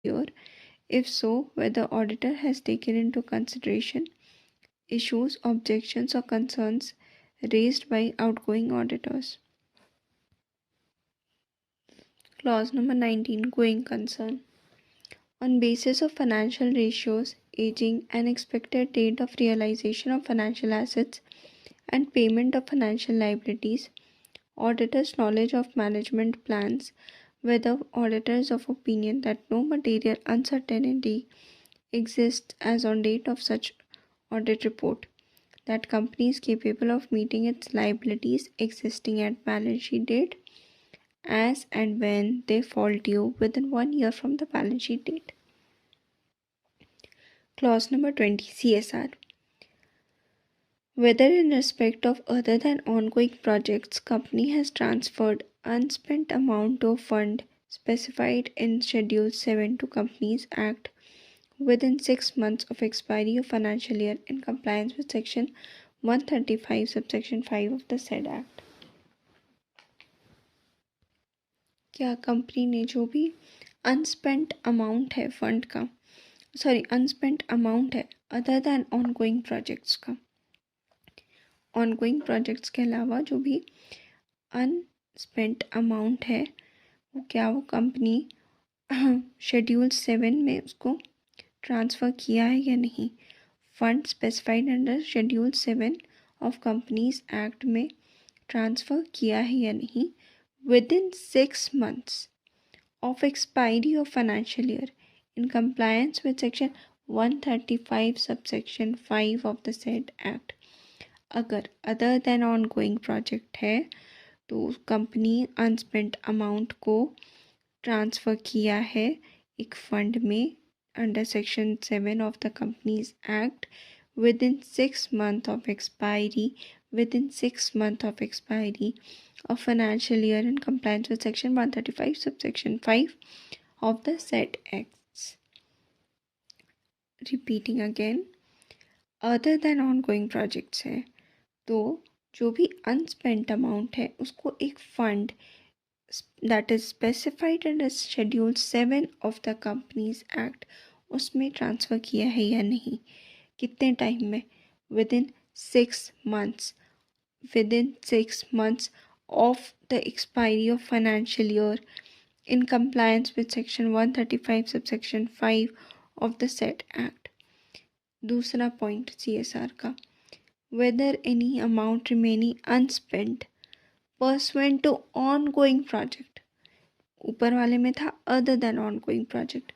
year? If so, whether auditor has taken into consideration issues, objections, or concerns raised by outgoing auditors. Clause number 19, going concern. On basis of financial ratios, aging, and expected date of realization of financial assets and payment of financial liabilities, auditors' knowledge of management plans, whether auditors of opinion that no material uncertainty exists as on date of such audit report, that company is capable of meeting its liabilities existing at balance sheet date as and when they fall due within 1 year from the balance sheet date. Clause number 20, CSR. Whether in respect of other than ongoing projects, company has transferred unspent amount to a fund specified in Schedule 7 to Companies Act within 6 months of expiry of financial year in compliance with Section 135 subsection 5 of the said Act. क्या company ने जो भी अनस्पेंट amount है fund का, अनस्पेंट amount है other than ongoing projects का, ongoing projects के अलावा जो भी अनस्पेंट अमाउंट है वो कंपनी शेड्यूल 7 में उसको ट्रांसफ़र किया है या नहीं. Fund specified under schedule 7 of companies act में ट्रांसफ़र किया है या नहीं within 6 months of expiry of financial year in compliance with section 135 subsection 5 of the said act. अगर other than ongoing project है तो कंपनी अनस्पेंट अमाउंट को ट्रांसफ़र किया है एक फंड में under section 7 of the companies act within 6 months of expiry of financial year in compliance with section 135 subsection 5 of the said acts. Repeating again, other than ongoing projects है तो जो भी अनस्पेंट amount है उसको एक fund that is specified under Schedule 7 of the Companies Act उसमें transfer किया है या नहीं, कितने टाइम में, within 6 months of the expiry of financial year in compliance with section 135 subsection 5 of the said act. दूसरा पॉइंट CSR का, whether any amount remaining unspent pursuant to ongoing project, ऊपर वाले में था other than ongoing project,